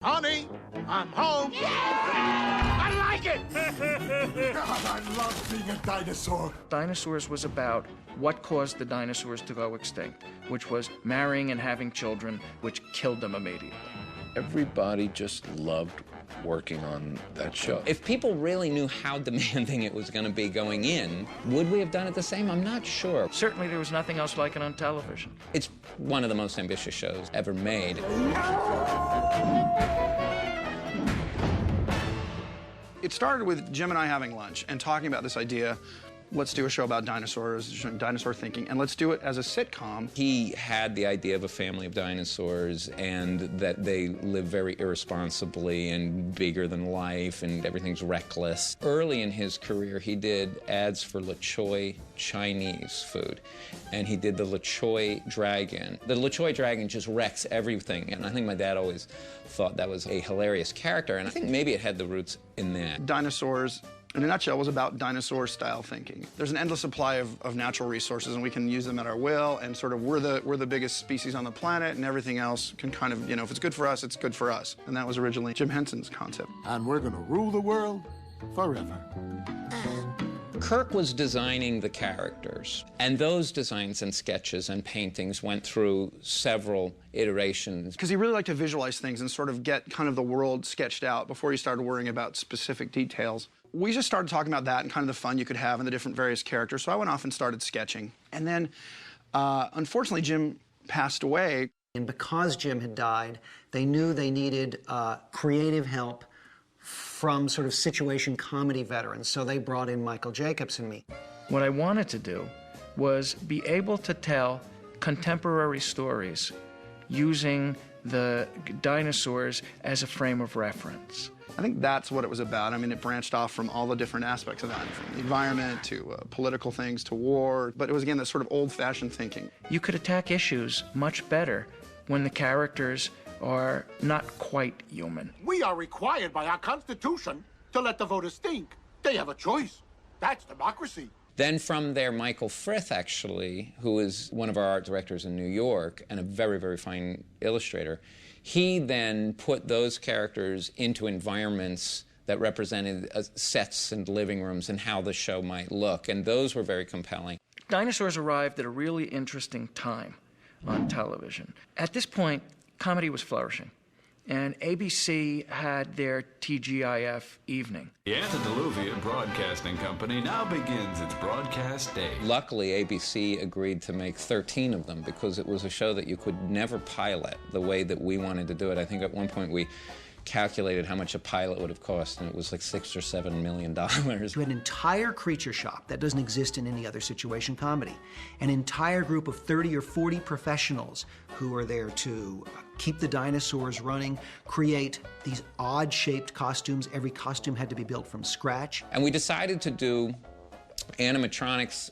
Honey, I'm home. Yeah! I like it! God, I love being a dinosaur. Dinosaurs was about what caused the dinosaurs to go extinct, which was marrying and having children, which killed them immediately. Everybody just loved working on that show. If people really knew how demanding it was going to be going in, would we have done it the same? I'm not sure. Certainly there was nothing else like it on television. It's one of the most ambitious shows ever made. It started with Jim and I having lunch and talking about this idea. Let's do a show about dinosaurs, dinosaur thinking, and let's do it as a sitcom. He had the idea of a family of dinosaurs and that they live very irresponsibly and bigger than life and everything's reckless. Early in his career, he did ads for Le Choy Chinese food, and he did the Le Choy Dragon. The Le Choy Dragon just wrecks everything, and I think my dad always thought that was a hilarious character, and I think maybe it had the roots in that. Dinosaurs, in a nutshell, was about dinosaur-style thinking. There's an endless supply of natural resources, and we can use them at our will, and sort of we're the biggest species on the planet, and everything else can kind of, if it's good for us, it's good for us. And that was originally Jim Henson's concept. And we're gonna rule the world forever. Kirk was designing the characters, and those designs and sketches and paintings went through several iterations. Because he really liked to visualize things and sort of get kind of the world sketched out before he started worrying about specific details. We just started talking about that and kind of the fun you could have in the different various characters, so I went off and started sketching. And then, unfortunately, Jim passed away. And because Jim had died, they knew they needed creative help from sort of situation comedy veterans, so they brought in Michael Jacobs and me. What I wanted to do was be able to tell contemporary stories using the dinosaurs as a frame of reference. I think that's what it was about. I mean, it branched off from all the different aspects of that, from the environment to political things to war, but it was, again, this sort of old-fashioned thinking. You could attack issues much better when the characters are not quite human. We are required by our Constitution to let the voters think. They have a choice. That's democracy. Then from there, Michael Frith, actually, who is one of our art directors in New York and a very, very fine illustrator, he then put those characters into environments that represented sets and living rooms and how the show might look, and those were very compelling. Dinosaurs arrived at a really interesting time on television. At this point, comedy was flourishing, and ABC had their TGIF evening. The Antediluvian Broadcasting Company now begins its broadcast day. Luckily, ABC agreed to make 13 of them because it was a show that you could never pilot the way that we wanted to do it. I think at one point we calculated how much a pilot would have cost, and it was like $6 or $7 million. You had an entire creature shop that doesn't exist in any other situation comedy. An entire group of 30 or 40 professionals who are there to keep the dinosaurs running, create these odd-shaped costumes. Every costume had to be built from scratch. And we decided to do animatronic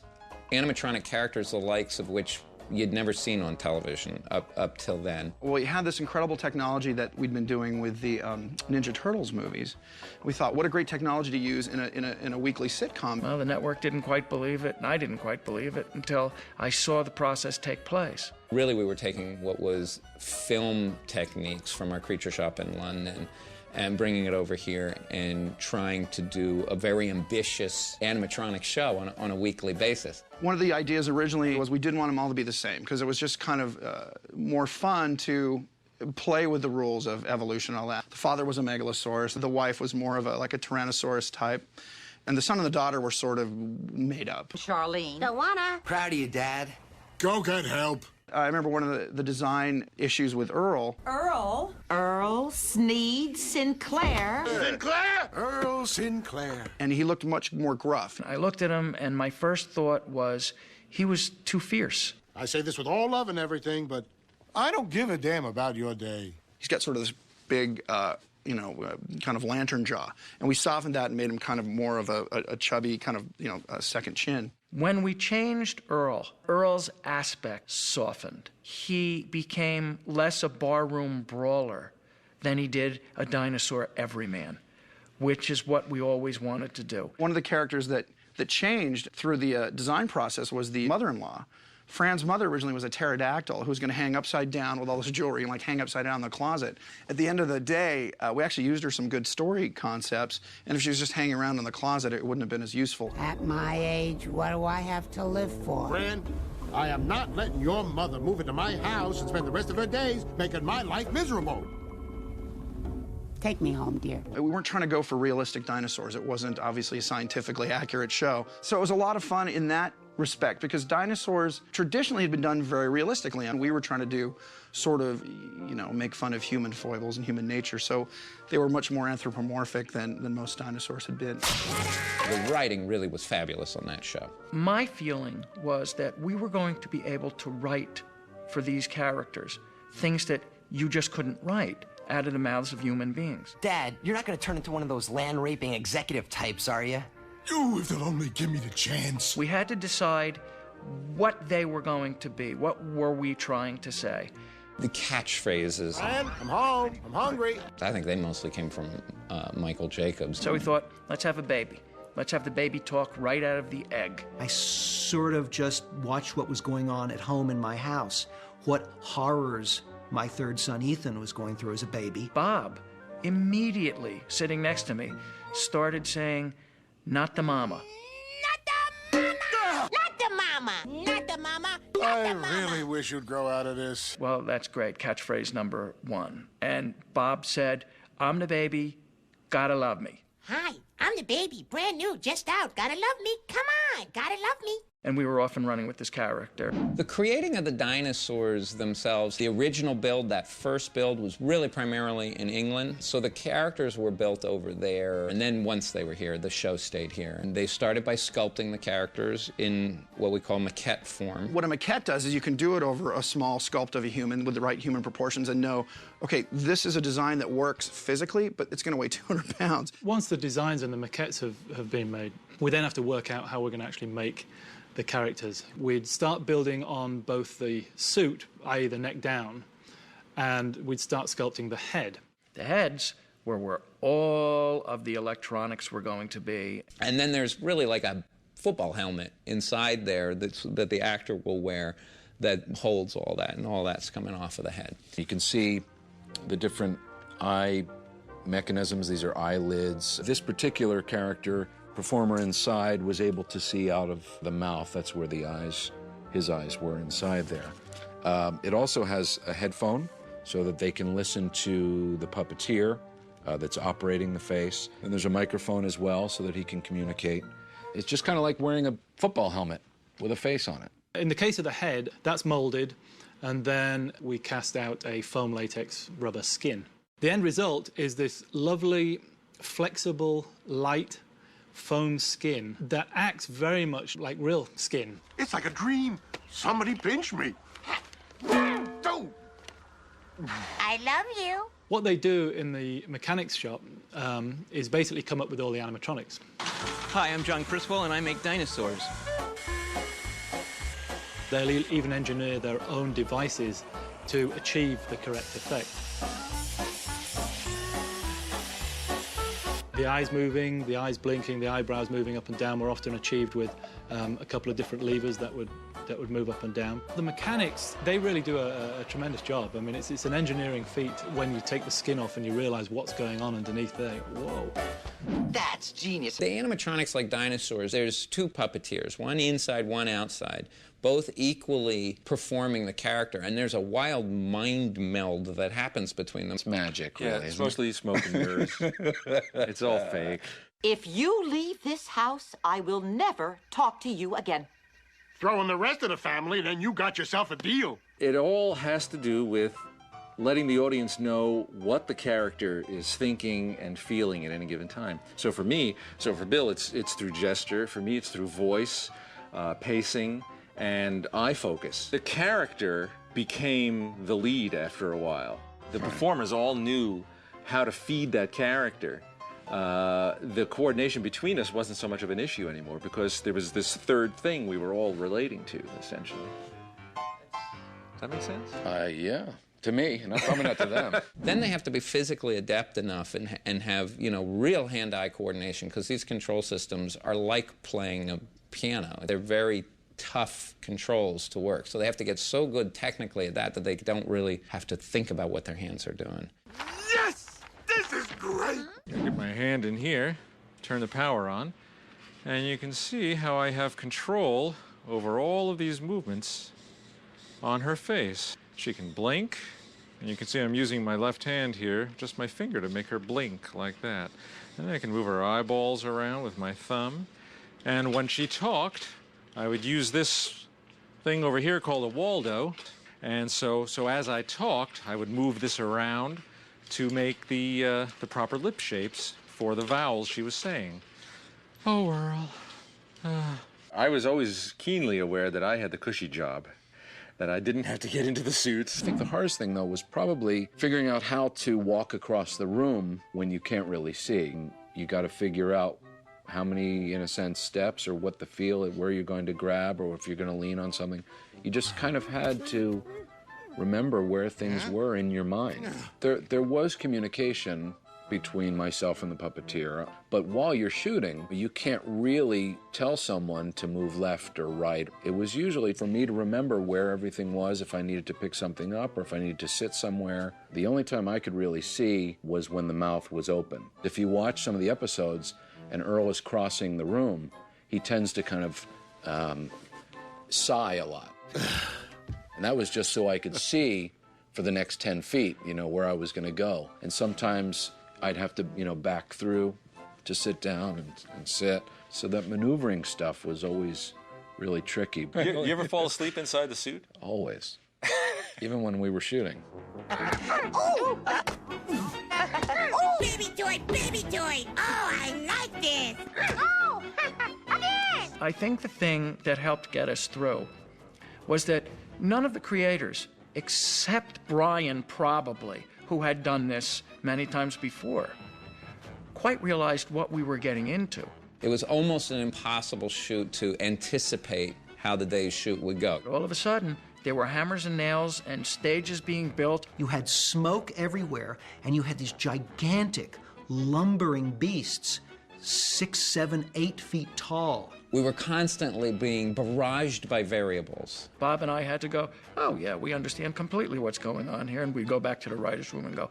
characters the likes of which you'd never seen on television up till then. Well, we had this incredible technology that we'd been doing with the Ninja Turtles movies. We thought, what a great technology to use in a weekly sitcom. Well, the network didn't quite believe it, and I didn't quite believe it until I saw the process take place. Really, we were taking what was film techniques from our creature shop in London and bringing it over here and trying to do a very ambitious animatronic show on a weekly basis. One of the ideas originally was we didn't want them all to be the same because it was just kind of more fun to play with the rules of evolution and all that. The father was a megalosaurus, the wife was more of like a tyrannosaurus type, and the son and the daughter were sort of made up. Charlene. Don't wanna. Proud of you, Dad. Go get help. I remember one of the design issues with Earl. Earl? Earl Sneed Sinclair. Sinclair! Earl Sinclair. And he looked much more gruff. I looked at him, and my first thought was he was too fierce. I say this with all love and everything, but I don't give a damn about your day. He's got sort of this big, kind of lantern jaw. And we softened that and made him kind of more of a chubby kind of, a second chin. When we changed Earl's aspect softened. He became less a barroom brawler than he did a dinosaur everyman, which is what we always wanted to do. One of the characters that changed through the design process was the mother-in-law, Fran's mother originally was a pterodactyl who was going to hang upside down with all this jewelry and like hang upside down in the closet. At the end of the day, we actually used her some good story concepts, and if she was just hanging around in the closet, it wouldn't have been as useful. At my age, what do I have to live for? Fran, I am not letting your mother move into my house and spend the rest of her days making my life miserable. Take me home, dear. We weren't trying to go for realistic dinosaurs. It wasn't obviously a scientifically accurate show. So it was a lot of fun in that respect because dinosaurs traditionally had been done very realistically, and we were trying to do sort of, you know, make fun of human foibles and human nature. So they were much more anthropomorphic than most dinosaurs had been. The writing really was fabulous on that show. My feeling was that we were going to be able to write for these characters things that you just couldn't write out of the mouths of human beings. Dad, you're not going to turn into one of those land-raping executive types, are you? You, if they'll only give me the chance. We had to decide what they were going to be. What were we trying to say? The catchphrases, Fran, I'm home. I'm hungry. I think they mostly came from Michael Jacobs. So we thought, let's have a baby. Let's have the baby talk right out of the egg. I sort of just watched what was going on at home in my house, what horrors my third son Ethan was going through as a baby. Bob, immediately sitting next to me, started saying, not the mama. Not the mama! Not the mama! I really wish you'd grow out of this. Well, that's great, catchphrase number 1. And Bob said, I'm the baby, gotta love me. Hi, I'm the baby, brand new, just out. Gotta love me. Come on, gotta love me. And we were off and running with this character. The creating of the dinosaurs themselves, the original build, that first build, was really primarily in England. So the characters were built over there. And then once they were here, the show stayed here. And they started by sculpting the characters in what we call maquette form. What a maquette does is you can do it over a small sculpt of a human with the right human proportions and know, okay, this is a design that works physically, but it's going to weigh 200 pounds. Once the designs and the maquettes have been made, we then have to work out how we're going to actually make the characters. We'd start building on both the suit, i.e. the neck down, and we'd start sculpting the head. The heads were where all of the electronics were going to be. And then there's really like a football helmet inside there that the actor will wear that holds all that, and all that's coming off of the head. You can see the different eye mechanisms. These are eyelids. This particular character, performer inside, was able to see out of the mouth. That's where the eyes, his eyes were inside there. It also has a headphone so that they can listen to the puppeteer that's operating the face. And there's a microphone as well so that he can communicate. It's just kind of like wearing a football helmet with a face on it. In the case of the head, that's molded, and then we cast out a foam latex rubber skin. The end result is this lovely, flexible, light foam skin that acts very much like real skin. It's like a dream. Somebody pinch me. Don't. I love you. What they do in the mechanics shop is basically come up with all the animatronics. Hi, I'm John Criswell, and I make dinosaurs. They'll even engineer their own devices to achieve the correct effect. The eyes moving, the eyes blinking, the eyebrows moving up and down were often achieved with a couple of different levers that would move up and down. The mechanics, they really do a tremendous job. I mean, it's an engineering feat when you take the skin off and you realize what's going on underneath there. Whoa. That's genius. The animatronics, like dinosaurs, there's two puppeteers, one inside, one outside, both equally performing the character, and there's a wild mind meld that happens between them. It's magic, really. Yeah, it's mostly smoke and mirrors. It's all fake. If you leave this house, I will never talk to you again. Throw in the rest of the family, then you got yourself a deal. It all has to do with letting the audience know what the character is thinking and feeling at any given time. So for Bill, it's through gesture. For me, it's through voice, pacing, and eye focus. The character became the lead after a while. The performers all knew how to feed that character. The coordination between us wasn't so much of an issue anymore because there was this third thing we were all relating to, essentially. Does that make sense? Yeah. To me, and I'm probably not to them. Then they have to be physically adept enough and have, real hand-eye coordination, because these control systems are like playing a piano. They're very tough controls to work. So they have to get so good technically at that they don't really have to think about what their hands are doing. Yes! This is great! Get my hand in here, turn the power on, and you can see how I have control over all of these movements on her face. She can blink, and you can see I'm using my left hand here, just my finger, to make her blink like that. And I can move her eyeballs around with my thumb. And when she talked, I would use this thing over here called a Waldo. And so as I talked, I would move this around to make the proper lip shapes for the vowels she was saying. Oh, Earl. I was always keenly aware that I had the cushy job, that I didn't have to get into the suits. I think the hardest thing, though, was probably figuring out how to walk across the room when you can't really see. You got to figure out how many, in a sense, steps or what the feel, where you're going to grab or if you're going to lean on something. You just kind of had to remember where things were in your mind. There was communication between myself and the puppeteer, but while you're shooting, you can't really tell someone to move left or right. It was usually for me to remember where everything was, if I needed to pick something up or if I needed to sit somewhere. The only time I could really see was when the mouth was open. If you watch some of the episodes and Earl is crossing the room, he tends to kind of sigh a lot. And that was just so I could see for the next 10 feet, where I was going to go. And sometimes I'd have to, back through to sit down and sit. So that maneuvering stuff was always really tricky. You ever fall asleep inside the suit? Always. Even when we were shooting. Oh, baby toy, baby toy. Oh, I like this. Oh, again. I think the thing that helped get us through was that none of the creators, except Brian probably, who had done this many times before, quite realized what we were getting into. It was almost an impossible shoot to anticipate how the day's shoot would go. All of a sudden, there were hammers and nails and stages being built. You had smoke everywhere, and you had these gigantic, lumbering beasts, 6, 7, 8 feet tall. We were constantly being barraged by variables. Bob and I had to go, oh yeah, we understand completely what's going on here, and we'd go back to the writer's room and go,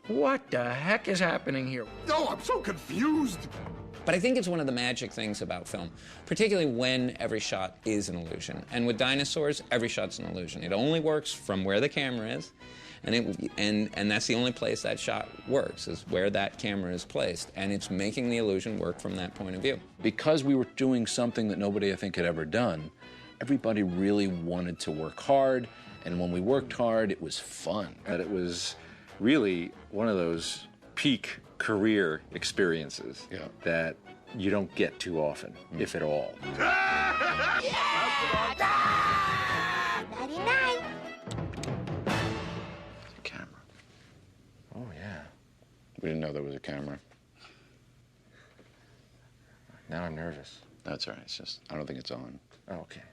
what the heck is happening here? Oh, I'm so confused. But I think it's one of the magic things about film, particularly when every shot is an illusion. And with Dinosaurs, every shot's an illusion. It only works from where the camera is, and that's the only place that shot works, is where that camera is placed. And it's making the illusion work from that point of view. Because we were doing something that nobody, I think, had ever done, everybody really wanted to work hard, and when we worked hard, it was fun. And it was really one of those peak career experiences that you don't get too often, if at all. 99. Camera. Oh, yeah. We didn't know there was a camera. Now I'm nervous. That's all right. It's just, I don't think it's on. Oh, okay.